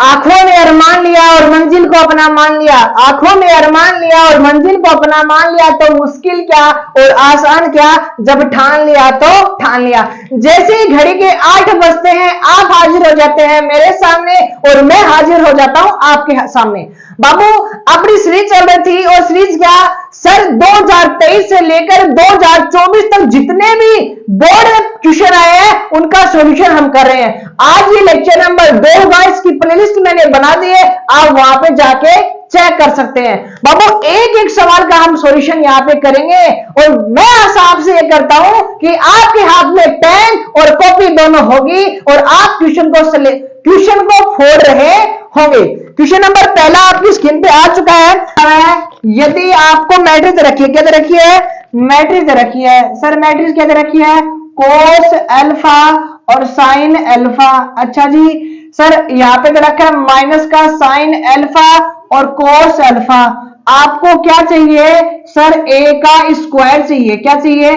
आंखों ने अरमान लिया और मंजिल को अपना मान लिया, आंखों में अरमान लिया और मंजिल को अपना मान लिया, तो मुश्किल क्या और आसान क्या, जब ठान लिया तो ठान लिया। जैसे ही घड़ी के 8 बजते हैं आप हाजिर हो जाते हैं मेरे सामने और मैं हाजिर हो जाता हूं आपके सामने। बाबू अपनी सीरीज चल रही थी और सीरीज क्या सर 2023 से लेकर 2024 तक जितने भी बोर्ड क्वेश्चन आए हैं उनका सॉल्यूशन हम कर रहे हैं। आज ये लेक्चर नंबर 2 होगा, इसकी प्लेलिस्ट मैंने बना दी है, आप वहां पे जाके चेक कर सकते हैं। बाबू एक एक सवाल का हम सॉल्यूशन यहाँ पे करेंगे और मैं आशा आपसे ये करता हूं कि आपके हाथ में पेन और कॉपी दोनों होगी और आप ट्यूशन को फोड़ रहे होंगे। क्वेश्चन नंबर पहला आपकी स्क्रीन पे आ चुका है। यदि आपको मैट्रिक्स दे रखी है, क्या दे रखी है, मैट्रिक्स दे रखी है। सर मैट्रिक्स क्या दे रखी है, कोस अल्फा और साइन अल्फा। अच्छा जी सर यहाँ पे दे रखा है माइनस का साइन अल्फा और कोस अल्फा। आपको क्या चाहिए सर, ए का स्क्वायर चाहिए। क्या चाहिए,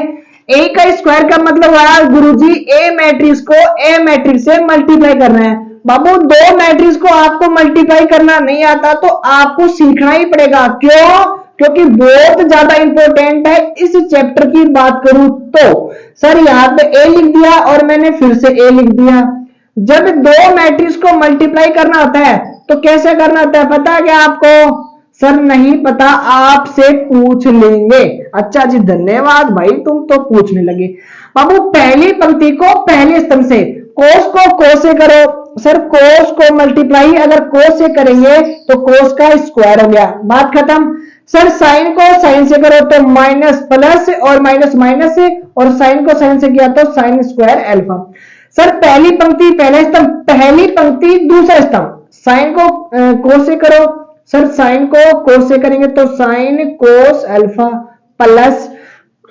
ए का स्क्वायर का मतलब हुआ गुरुजी ए मैट्रिक्स को ए मैट्रिक्स से मल्टीप्लाई करना है। बाबू दो मैट्रिक्स को आपको मल्टीप्लाई करना नहीं आता तो आपको सीखना ही पड़ेगा। क्यों, क्योंकि बहुत ज्यादा इंपॉर्टेंट है। इस चैप्टर की बात करूं तो सर यहाँ पे ए लिख दिया और मैंने फिर से ए लिख दिया। जब दो मैट्रिक्स को मल्टीप्लाई करना होता है तो कैसे करना होता है पता है क्या आपको? सर नहीं पता, आपसे पूछ लेंगे। अच्छा जी धन्यवाद भाई, तुम तो पूछने लगे। बाबू पहली पंक्ति को पहले स्तंभ से, कोस को कोस से करो। सर कोस को मल्टीप्लाई अगर कोस से करेंगे तो कोस का स्क्वायर हो गया, बात खत्म। सर साइन को साइन से करो तो माइनस प्लस और माइनस माइनस से, और साइन को साइन से किया तो साइन स्क्वायर अल्फा। सर पहली पंक्ति पहले स्तंभ, पहली पंक्ति दूसरा स्तंभ। साइन को कोस से करो, सर साइन को कोस से करेंगे तो sine cos alpha plus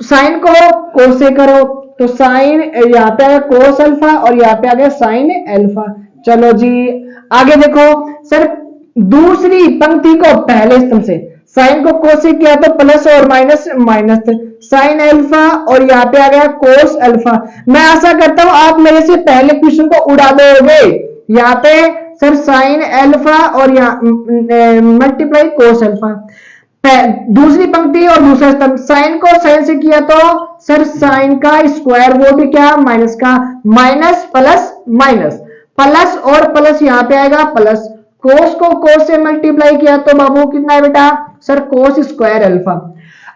sign को कोस से करो तो साइन यहाँ पे आ गया कोस अल्फा और यहाँ पे आ गया साइन अल्फा। चलो जी आगे देखो। सर दूसरी पंक्ति को पहले स्तंभ से, साइन को कोस से किया तो प्लस और माइनस माइनस साइन अल्फा और यहाँ पे आ गया कोस अल्फा। मैं आशा करता हूं आप मेरे से पहले क्वेश्चन को उड़ा दोगे। यहाँ पे सर साइन अल्फा और यहाँ मल्टीप्लाई कोस अल्फा, दूसरी पंक्ति और दूसरा स्तंभ। साइन को साइन से किया तो सर साइन का स्क्वायर, वो भी क्या माइनस का, माइनस प्लस माइनस, प्लस और प्लस यहाँ पे आएगा प्लस। कोस को कोस से मल्टीप्लाई किया तो बाबू कितना है बेटा, सर कोस स्क्वायर अल्फा।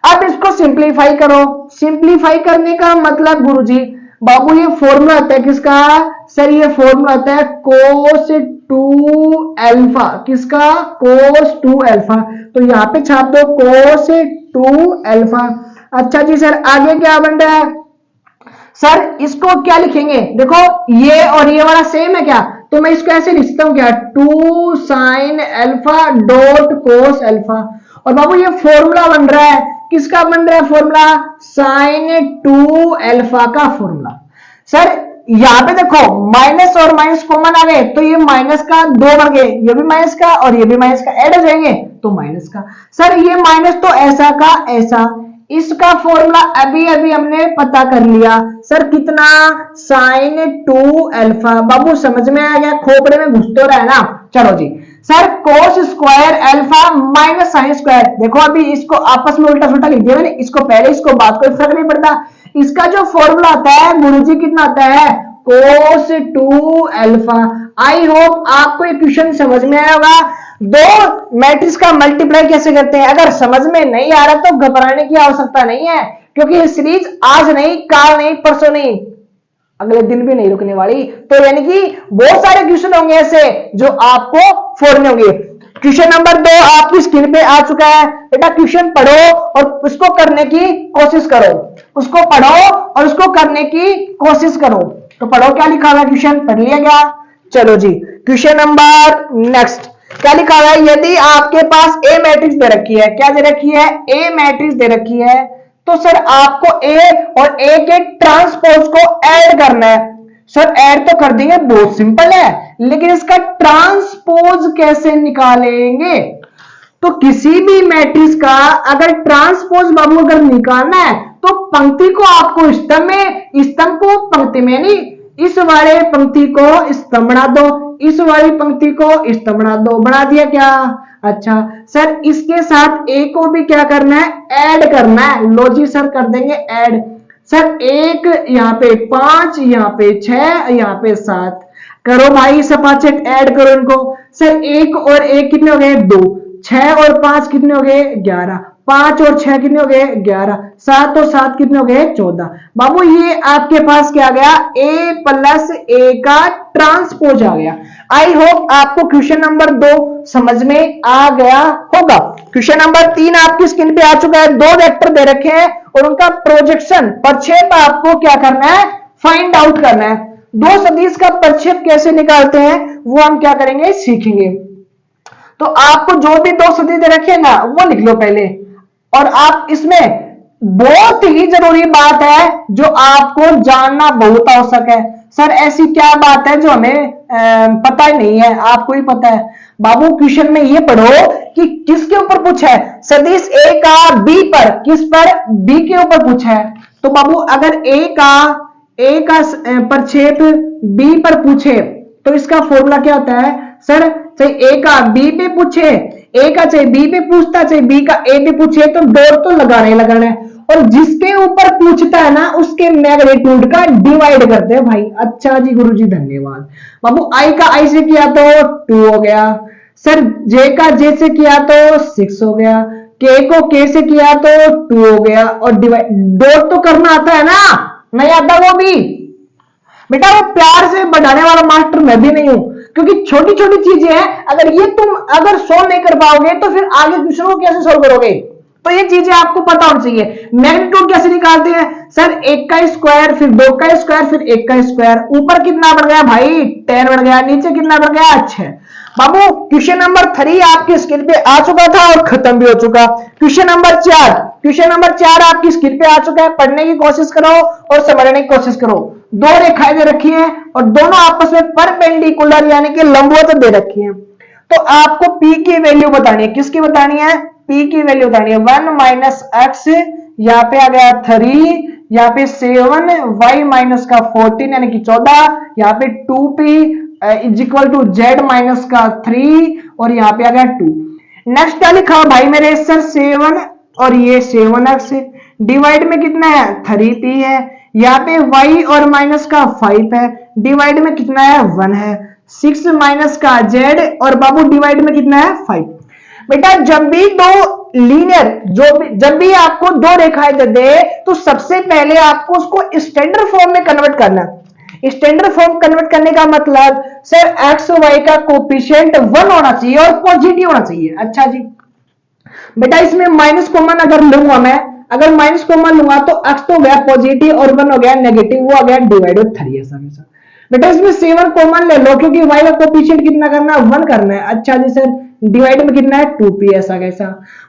अब इसको सिंप्लीफाई करो। सिंप्लीफाई करने का मतलब गुरुजी बाबू ये फॉर्मूला आता है किसका, सर ये फॉर्मूला आता है कोस 2 अल्फा। किसका, कोस 2 अल्फा। तो यहाँ पे छाप दो कोस 2 अल्फा। अच्छा जी सर आगे क्या बन रहा है, सर इसको क्या लिखेंगे, देखो ये और ये वाला सेम है क्या, तो मैं इसको ऐसे लिख सकता हूं क्या, 2 sine alpha dot cos alpha. और बाबू ये फॉर्मूला बन रहा है, किसका बन रहा है फॉर्मूला, साइन 2 अल्फा का फॉर्मूला। सर यहाँ पे देखो माइनस और माइनस कॉमन आ गए तो ये माइनस का 2 बन गए, ये भी माइनस का और ये भी माइनस का ऐड हो जाएंगे तो माइनस का। सर ये माइनस तो ऐसा का ऐसा, इसका फॉर्मूला अभी अभी हमने पता कर लिया। सर कितना, साइन 2 अल्फा। बाबू समझ में आ गया, खोपड़े में घुस तो रहा है ना। चलो जी sir cos square alpha minus sine square, देखो अभी इसको आपस में उल्टा सुल्टा लिख दिया मैंने, इसको पहले इसको बाद, कोई फर्क नहीं पड़ता। इसका जो फॉर्मूला आता है गुरुजी कितना आता है, कोस 2 अल्फा। आई होप आपको ये क्वेश्चन समझ में आया होगा। दो मैट्रिक्स का मल्टीप्लाई कैसे करते हैं, अगर समझ में नहीं आ रहा तो घबराने की आवश्यकता नहीं है, क्योंकि ये सीरीज आज नहीं, काल नहीं, परसों नहीं, अगले दिन भी नहीं रुकने वाली। तो यानी कि बहुत सारे क्वेश्चन होंगे ऐसे जो आपको फोड़ने होंगे। क्वेश्चन नंबर 2 आपकी स्क्रीन पे आ चुका है। बेटा क्वेश्चन पढ़ो और उसको करने की कोशिश करो, उसको पढ़ो और उसको करने की कोशिश करो। तो पढ़ो क्या लिखा हुआ है, क्वेश्चन पढ़ लिया गया। चलो जी क्वेश्चन नंबर नेक्स्ट क्या लिखा हुआ है, यदि आपके पास ए मैट्रिक्स दे रखी है, क्या दे रखी है, ए मैट्रिक्स दे रखी है, तो सर आपको ए और ए के ट्रांसपोज को ऐड करना है। सर ऐड तो कर देंगे, बहुत सिंपल है, लेकिन इसका ट्रांसपोज कैसे निकालेंगे। तो किसी भी मैट्रिक्स का अगर ट्रांसपोज बाबू अगर निकालना है तो पंक्ति को आपको स्तंभ में, स्तंभ को पंक्ति में नहीं, इस वाले पंक्ति को स्तंभ बना दो, इस वाली पंक्ति को इस तरह बना दो, बना दिया क्या। अच्छा सर इसके साथ ए को भी क्या करना है, ऐड करना है। लो जी सर कर देंगे ऐड। सर एक यहाँ पे 5, यहाँ पे 6, यहाँ पे 7, करो भाई सपाचक ऐड करो इनको। सर 1 और 1 कितने हो गए 2, 6 और 5 कितने हो गए 11, 5 और 6 कितने हो गए 11, 7 और 7 कितने हो गए 14। बाबू ये आपके पास क्या आ गया, a प्लस ए का ट्रांसपोज आ गया। आई होप आपको क्वेश्चन नंबर 2 समझ में आ गया होगा। क्वेश्चन नंबर 3 आपकी स्क्रीन पे आ चुका है। 2 वेक्टर दे रखे हैं और उनका प्रोजेक्शन प्रक्षेप आपको क्या करना है, फाइंड आउट करना है। 2 सदिश का प्रक्षेप कैसे निकालते हैं वो हम क्या करेंगे, सीखेंगे। तो आपको जो भी 2 सदिश दे रखे ना वो लिख लो पहले, और आप इसमें बहुत ही जरूरी बात है जो आपको जानना बहुत आवश्यक है। सर ऐसी क्या बात है जो हमें पता ही नहीं है, आपको ही पता है। बाबू क्वेश्चन में ये पढ़ो कि किसके ऊपर पूछा है, सदिश ए का बी पर, किस पर, बी के ऊपर पूछा है। तो बाबू अगर ए का प्रक्षेप बी पर पूछे तो इसका फॉर्मूला क्या होता है। सर चाहे ए का बी पे पूछे, ए का चाहे बी पे पूछता, चाहे बी का ए पे पूछे, तो डॉट तो लगाना है। और जिसके ऊपर पूछता है ना उसके मैग्नीट्यूड का डिवाइड करते हैं भाई। अच्छा जी गुरुजी धन्यवाद। बाबू आई का आई से किया तो 2 हो गया। सर जे का जे से किया तो 6 हो गया। के को के से किया तो 2 हो गया। और डिवाइड डॉट तो करना आता है ना, नहीं आता वो भी बेटा, वो प्यार से बढ़ाने वाला मास्टर मैं भी नहीं हूं, क्योंकि छोटी छोटी चीजें हैं। अगर ये तुम सोल्व नहीं कर पाओगे तो फिर आगे क्वेश्चन को कैसे सोल्व करोगे। तो ये चीजें आपको पता होनी चाहिए। मैग्नीट्यूड कैसे निकालते हैं, सर 1 का स्क्वायर, फिर 2 का स्क्वायर, फिर 1 का स्क्वायर। ऊपर कितना बढ़ गया भाई 10 बढ़ गया, नीचे कितना बढ़ गया 6। बाबू क्वेश्चन नंबर 3 आपकी स्क्रीन पे आ चुका था और खत्म भी हो चुका। क्वेश्चन नंबर 4 आपकी स्क्रीन पे आ चुका है। पढ़ने की कोशिश करो और समझने की कोशिश करो। 2 रेखाएं दे रखी हैं और दोनों आपस में परपेंडिकुलर यानी कि लंबवत दे रखी हैं। तो आपको P की वैल्यू बतानी है। किसकी बतानी है, P की वैल्यू बतानी है। 1 माइनस एक्स, यहाँ पे आ गया 3, यहाँ पे 7, y माइनस का 14 यानी कि 14, यहाँ पे 2p is equal to Z minus का 3 और यहाँ पे आ गया 2। नेक्स्ट क्या लिखा भाई मेरे, सर 7 और ये 7x डिवाइड में कितना है 3p है। यहाँ पे y और माइनस का 5 है, डिवाइड में कितना है 1 है। 6 माइनस का z और बाबू डिवाइड में कितना है 5। बेटा जब भी दो लीनियर जब भी आपको 2 रेखाएं दे दे तो सबसे पहले आपको उसको स्टैंडर्ड फॉर्म में कन्वर्ट करना है। स्टैंडर्ड फॉर्म कन्वर्ट करने का मतलब सर एक्स और वाई का कोफिशिएंट 1 होना चाहिए और पॉजिटिव होना चाहिए। अच्छा जी बेटा इसमें माइनस कॉमन अगर लूंगा मैं, अगर माइनस कॉमन लूंगा तो एक्स तो हो गया पॉजिटिव और 1 हो गया नेगेटिव, वो आ गया डिवाइड बाय 3 ऐसा वैसा। बेटा इसमें 7 कॉमन ले लो क्योंकि y का कोफिशिएंट कितना करना है 1 करना है। अच्छा जी सर डिवाइड में कितना है 2p ऐसा कैसा।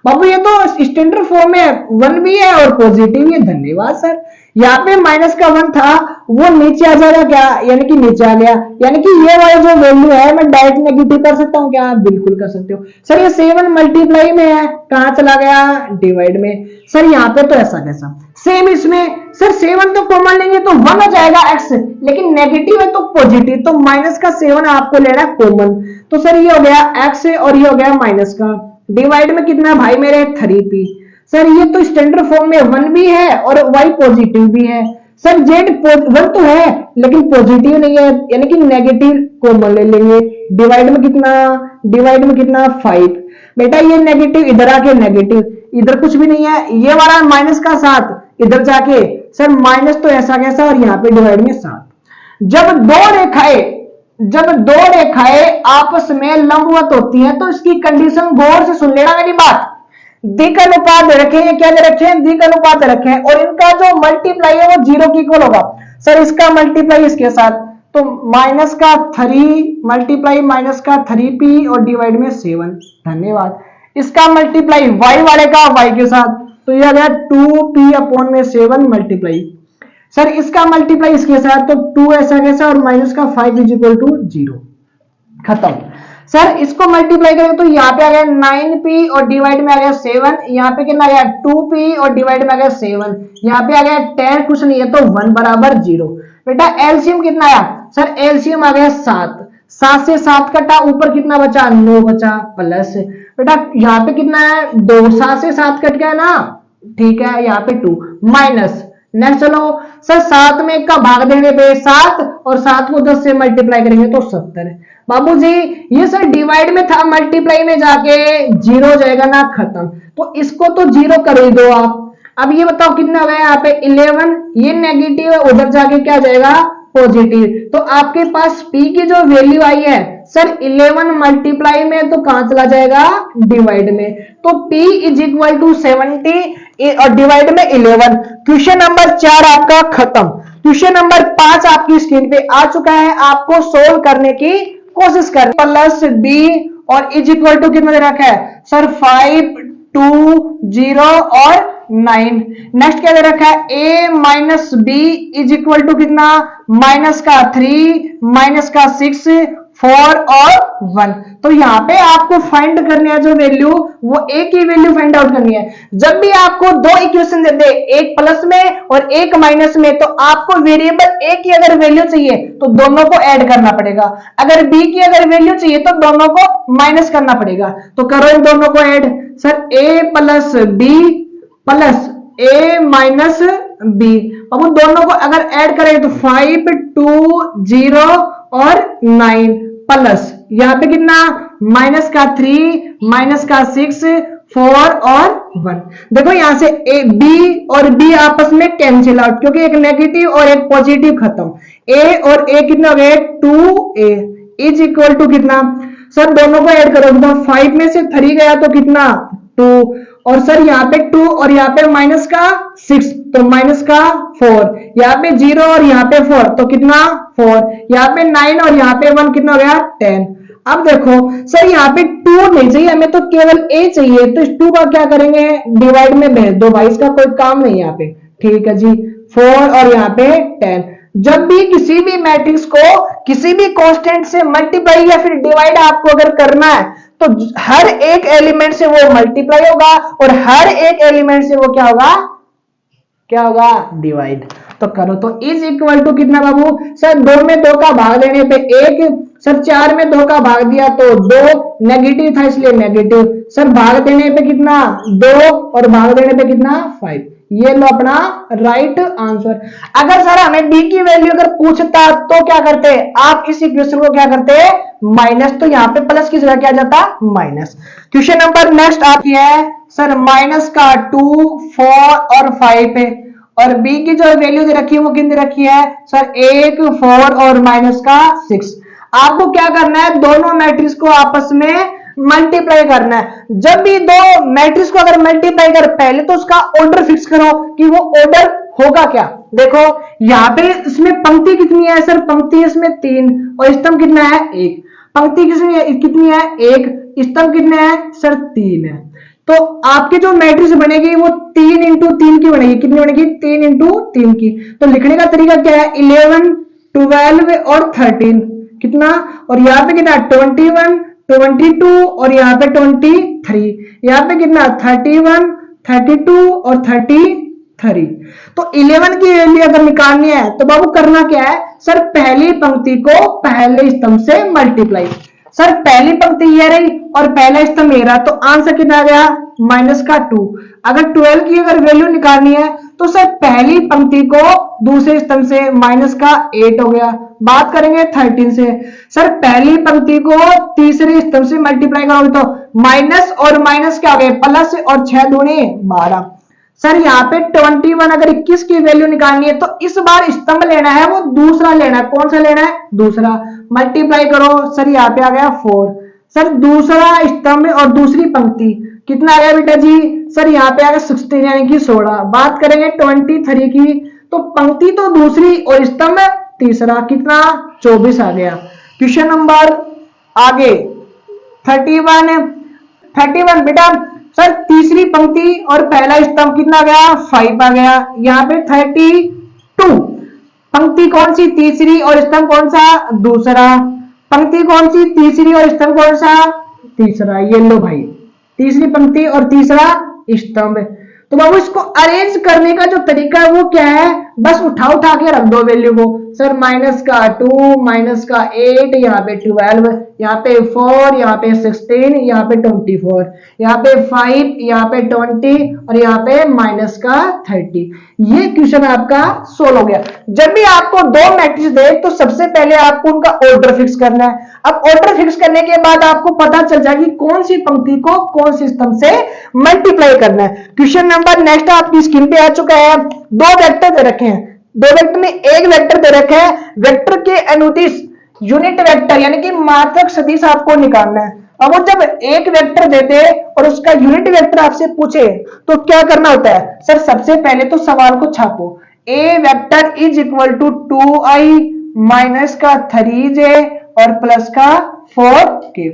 बाबू ये तो स्टैंडर्ड फॉर्म में 1 भी है और पॉजिटिव भी है। धन्यवाद सर। यहाँ पे माइनस का 1 था वो नीचे आ जाएगा क्या, यानी कि नीचे आ गया, यानी कि ये वाला जो वैल्यू है मैं डायरेक्ट नेगेटिव कर सकता हूँ क्या, बिल्कुल कर सकते हो। सर ये 7 मल्टीप्लाई में है, कहां चला गया डिवाइड में। सर यहाँ पे तो ऐसा कैसा, सेम इसमें सर 7 तो कॉमन लेंगे तो 1 हो जाएगा x, लेकिन नेगेटिव है तो पॉजिटिव, तो माइनस का 7 आपको लेना है कॉमन। तो सर ये हो गया x और ये हो गया माइनस का, डिवाइड में कितना भाई मेरे 3p। सर ये तो स्टैंडर्ड फॉर्म में 1 भी है और y पॉजिटिव भी है। सर z 1 तो है लेकिन पॉजिटिव नहीं है, यानी कि नेगेटिव कॉमन ले लेंगे। डिवाइड में कितना 5। बेटा ये नेगेटिव इधर आके नेगेटिव, इधर कुछ भी नहीं है, ये वाला माइनस का 7 इधर जाके सर माइनस तो ऐसा कैसा और यहाँ पे डिवाइड में 7। जब दो रेखाएं आपस में लंबवत होती हैं तो इसकी कंडीशन गौर से सुन लेना मेरी बात। दिक अनुपात दे रखे हैं, क्या दे रखे हैं दिक अनुपात दे रखे हैं, और इनका जो मल्टीप्लाई है वो 0 के इक्वल होगा। सर इसका मल्टीप्लाई इसके साथ तो माइनस का 3 मल्टीप्लाई माइनस का 3p और डिवाइड में 7। धन्यवाद। इसका मल्टीप्लाई y वाले का y के साथ तो यह आ गया 2p अपॉन में 7 मल्टीप्लाई। सर इसका मल्टीप्लाई इसके साथ तो 2 ऐसा कैसा और माइनस का 5 इज इक्वल टू 0। खत्म। सर इसको मल्टीप्लाई करें तो यहाँ पे आ गया 9p और डिवाइड में आ गया 7, यहाँ पे कितना आ गया 2p और डिवाइड में आ गया 7, यहाँ पे आ गया 10 कुछ नहीं है तो 1 बराबर 0। बेटा एलसीएम कितना आया, सर एलसीएम आ गया 7। 7 से 7 कटा, ऊपर कितना बचा 9 बचा, प्लस बेटा यहाँ पे कितना है 2, 7 से 7 कट गया ना, ठीक है, यहाँ पे 2 माइनस। नेक्स्ट चलो सर 7 में 1 का भाग देने पे 7 और 7 को 10 से मल्टीप्लाई करेंगे तो 70। बाबूजी ये सर डिवाइड में था, मल्टीप्लाई में जाके 0 हो जाएगा ना, खत्म। तो इसको तो 0 कर ही दो आप। अब ये बताओ कितना हो गया यहाँ पे 11, ये नेगेटिव है, उधर जाके क्या जाएगा पॉजिटिव। तो आपके पास p की जो वैल्यू आई है सर 11 मल्टीप्लाई में तो कहां चला जाएगा डिवाइड में, तो p इज इक्वल टू 70 और डिवाइड में 11। क्वेश्चन नंबर 4 आपका खत्म। क्वेश्चन नंबर 5 आपकी स्क्रीन पे आ चुका है, आपको सोल्व करने की कोशिश कर। प्लस b और इज इक्वल टू कितना दे रखा है सर 5, 2, 0 और 9। नेक्स्ट क्या दे रखा है a minus B is equal to कितना माइनस का 3, माइनस का 6, 4 और 1। तो यहाँ पे आपको फाइंड करनी है जो वैल्यू, वो a की वैल्यू फाइंड आउट करनी है। जब भी आपको दो इक्वेशन दे दे, एक प्लस में और एक माइनस में, तो आपको वेरिएबल a की अगर वैल्यू चाहिए तो दोनों को ऐड करना पड़ेगा, अगर b की अगर वैल्यू चाहिए तो दोनों को माइनस करना पड़ेगा। तो करो इन दोनों को add. Sir a plus b plus a minus B, अब उन दोनों को अगर ऐड करें तो 5, 2, 0 और 9 प्लस यहाँ पे कितना माइनस का 3, माइनस का 6, 4 और 1। देखो यहां से ए बी और बी आपस में कैंसिल आउट, क्योंकि एक नेगेटिव और एक पॉजिटिव खत्म। ए और ए कितना हो गए 2a इज इक्वल टू कितना सर दोनों को ऐड करो, तो 5 में से 3 गया तो कितना 2, और सर यहाँ पे 2 और यहाँ पे माइनस का 6 तो माइनस का 4, यहाँ पे 0 और यहाँ पे 4 तो कितना 4, यहाँ पे 9 और यहाँ पे 1 कितना हो गया 10। अब देखो सर यहाँ पे 2 नहीं चाहिए हमें, तो केवल a चाहिए, तो इस 2 का क्या करेंगे डिवाइड में भेज दो भाई, इसका कोई काम नहीं यहाँ पे, ठीक है जी। 4 और यहाँ पे 10। जब भी किसी भी मैट्रिक्स को किसी भी कांस्टेंट से मल्टीप्लाई या फिर डिवाइड आपको अगर करना है तो हर एक एलिमेंट से वो मल्टीप्लाई होगा और हर एक एलिमेंट से वो क्या होगा डिवाइड। तो करो, तो इज इक्वल टू कितना बाबू सर 2 में 2 का भाग देने पे 1, सर 4 में 2 का भाग दिया तो 2, नेगेटिव था इसलिए नेगेटिव, सर भाग देने पे कितना 2 और भाग देने पे कितना 5। ये लो अपना राइट आंसर। अगर सर हमें b की वैल्यू अगर पूछता तो क्या करते आप इस इक्वेशन को क्या करते माइनस, तो यहाँ पे प्लस की जगह क्या जाता माइनस। क्वेश्चन नंबर नेक्स्ट आपकी है सर माइनस का 2, 4 और 5 है, और b की जो वैल्यू दे रखी है वो कितनी रखी है सर 1, 4 और माइनस का 6। आपको क्या करना है दोनों मैट्रिक्स को आपस में मल्टीप्लाई करना है। जब भी दो मैट्रिक्स को अगर मल्टीप्लाई कर पहले तो उसका ऑर्डर फिक्स करो कि वो ऑर्डर होगा क्या। देखो यहाँ पे इसमें पंक्ति कितनी है सर पंक्ति इसमें 3 और स्तंभ कितना है 1, पंक्ति कितनी है 1, स्तंभ कितने हैं सर 3 है। तो आपकी जो मैट्रिक्स बनेगी वो 3 इंटू 3 की बनेगी, कितनी बनेगी 3 इंटू 3 की। तो लिखने का तरीका क्या है 11, 12 और 13 कितना, और यहाँ पे कितना 21, 22 और यहाँ पे 23, यहाँ पे कितना 31, 32 और 33। तो 11 की वैल्यू अगर निकालनी है तो बाबू करना क्या है सर पहली पंक्ति को पहले स्तंभ से मल्टीप्लाई। सर पहली पंक्ति ये रही और पहला स्तंभ ये रहा, तो आंसर कितना आ गया माइनस का 2। अगर 12 की अगर वैल्यू निकालनी है तो सर पहली पंक्ति को दूसरे स्तंभ से माइनस का 8 हो गया। बात करेंगे 13 से, सर पहली पंक्ति को तीसरे स्तंभ से मल्टीप्लाई करोगे तो माइनस और माइनस क्या हो गए प्लस, और 6 दूनी 12। सर यहाँ पे 21 अगर 21 की वैल्यू निकालनी है तो इस बार स्तंभ लेना है वो दूसरा लेना है, कौन सा लेना है दूसरा, मल्टीप्लाई करो सर यहाँ पे आ गया 4। सर दूसरा स्तंभ और दूसरी पंक्ति कितना आ गया बेटा जी सर यहाँ पे आ गया 16 यानी कि 16। बात करेंगे 23 की, तो पंक्ति तो दूसरी और स्तंभ तीसरा कितना 24 आ गया। क्वेश्चन नंबर आगे 31 बेटा सर तीसरी पंक्ति और पहला स्तंभ कितना गया 5 आ गया। यहाँ पे 32 पंक्ति कौन सी तीसरी और स्तंभ कौन सा दूसरा, पंक्ति कौन सी तीसरी और स्तंभ कौन सा तीसरा, ये लो भाई तीसरी पंक्ति और तीसरा स्तंभ। तो बाबू इसको अरेंज करने का जो तरीका है वो क्या है बस उठा के रख दो वैल्यू को। सर माइनस का 2, माइनस का 8, यहाँ पे 12, यहाँ पे 4, यहाँ पे 16, यहाँ पे 24, यहाँ पे 5, यहाँ पे 20 और यहाँ पे माइनस का 30। ये क्वेश्चन आपका सोल्व हो गया। जब भी आपको दो मैट्रिक्स दे तो सबसे पहले आपको उनका ऑर्डर फिक्स करना है। अब ऑर्डर फिक्स करने के बाद आपको पता चल जाएगी कौन सी पंक्ति को कौन सी स्तंभ से मल्टीप्लाई करना है। क्वेश्चन नंबर नेक्स्ट आपकी स्क्रीन पे आ चुका है। दो वेक्टर दे रखे हैं, दो वेक्टर में एक वेक्टर दे रखा है, वेक्टर के अनुदिश यूनिट वेक्टर यानी कि मात्रक सदिश आपको निकालना है। अब वो जब एक वेक्टर देते और उसका यूनिट वेक्टर आपसे पूछे तो क्या करना होता है? सर सबसे पहले तो सवाल को छापो, A vector is equal to 2i minus का 3j और प्लस का 4k।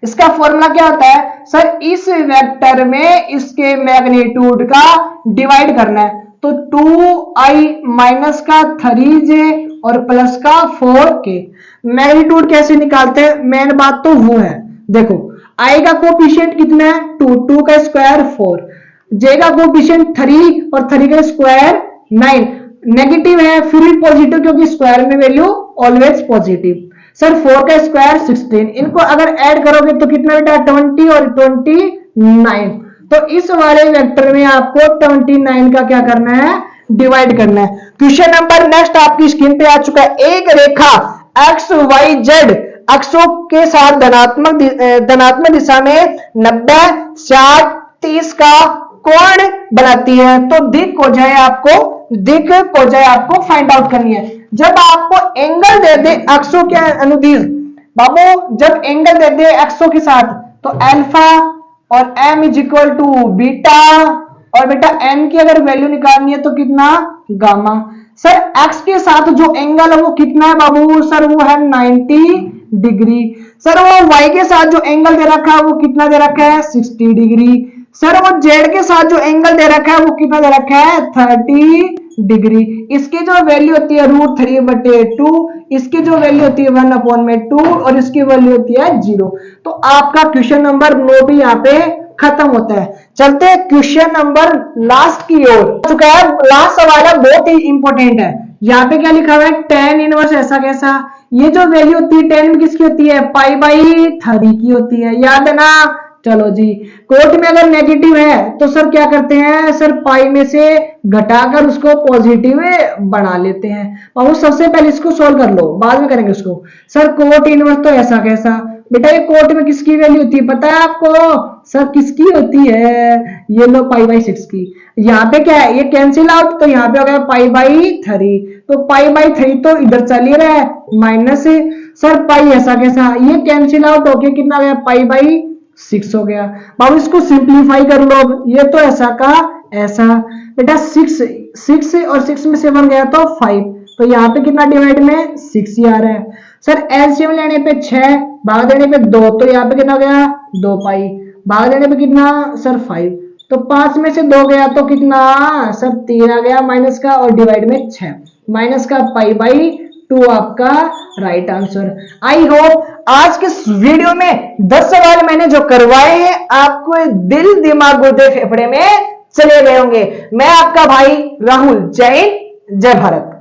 इसका फॉर्मूला क्या होता है? सर इस वेक्टर में इसके मैग्नीट्यूड का डिवाइड करना है, तो 2i माइनस का 3j और प्लस का 4k। मैग्नीट्यूड कैसे निकालते हैं? मेन बात तो वो है, देखो i का कोफिशिएंट कितना है? 2 का स्क्वायर 4, j का कोफिशिएंट 3 और 3 का स्क्वायर 9। नेगेटिव है फिर भी पॉजिटिव क्योंकि स्क्वायर में वैल्यू ऑलवेज पॉजिटिव। सर 4 का स्क्वायर 16, इनको अगर ऐड करोगे तो कितना बेटा? 20 और 29। तो इस वाले वेक्टर में आपको 29 का क्या करना है? डिवाइड करना है। क्वेश्चन नंबर नेक्स्ट आपकी स्क्रीन पे आ चुका है। एक रेखा एक्स वाई जेड अक्षों के साथ धनात्मक दिशा में 90, 60, 30 का कोण बनाती है, तो दिक को जाए आपको फाइंड आउट करनी है। जब आपको एंगल दे दे अक्षों के अनुदिश, बाबू जब एंगल दे दे अक्षों के साथ तो अल्फा और m is equal to beta, और बेटा n की अगर वैल्यू निकालनी है तो कितना? गामा। सर x के साथ जो एंगल है वो कितना है बाबू? सर वो है 90 डिग्री। सर वो y के साथ जो एंगल दे रखा है वो कितना दे रखा है? 60 डिग्री। सर वो z के साथ जो एंगल दे रखा है वो कितना दे रखा है? 30 डिग्री। इसकी जो वैल्यू होती है √3/2, इसकी जो वैल्यू होती है 1/2 और इसकी वैल्यू होती है 0। तो आपका क्वेश्चन नंबर 9 भी यहाँ पे खत्म होता है। चलते हैं क्वेश्चन नंबर लास्ट की ओर चुका है। लास्ट सवाल है, बहुत ही इंपॉर्टेंट है। यहाँ पे क्या लिखा हुआ है? tan इनवर्स ऐसा कैसा। ये जो वैल्यू होती है tan में किसकी होती है? π/3 की होती है, याद है ना? चलो जी, कोट में अगर नेगेटिव है तो सर क्या करते हैं? सर पाई में से घटाकर उसको पॉजिटिव बना लेते हैं। और सबसे पहले इसको सोल्व कर लो, बाद में करेंगे उसको। सर कोट इनवर्स तो ऐसा कैसा। बेटा ये कोट में किसकी वैल्यू होती है पता है आपको? सर किसकी होती है? ये लो π/6 की। यहाँ पे क्या है? ये कैंसिल आउट, तो यहाँ पे हो गया π/3, तो π/3 तो इधर चल ही रहा है माइनस। सर पाई ऐसा कैसा, ये कैंसिल आउट होके कितना गया? π/6 हो गया। बाबू इसको सिंप्लीफाई कर लो, ये तो ऐसा का ऐसा। बेटा 6 और 6 में से 1 गया तो 5, तो यहाँ पे कितना डिवाइड में 6 ही आ रहा है। सर एलसीएम लेने पे 6, भाग देने पे 2, तो यहाँ पे कितना गया? 2 पाई, भाग देने पे कितना? सर 5, तो 5 में से 2 गया तो कितना? सर 3 आ गया माइनस का, और डिवाइड में 6, माइनस का π/2 आपका राइट आंसर। आई होप आज के वीडियो में 10 सवाल मैंने जो करवाए हैं आपको दिल दिमाग गुर्दे फेफड़े में चले गए होंगे। मैं आपका भाई राहुल, जय हिंद, जय भारत।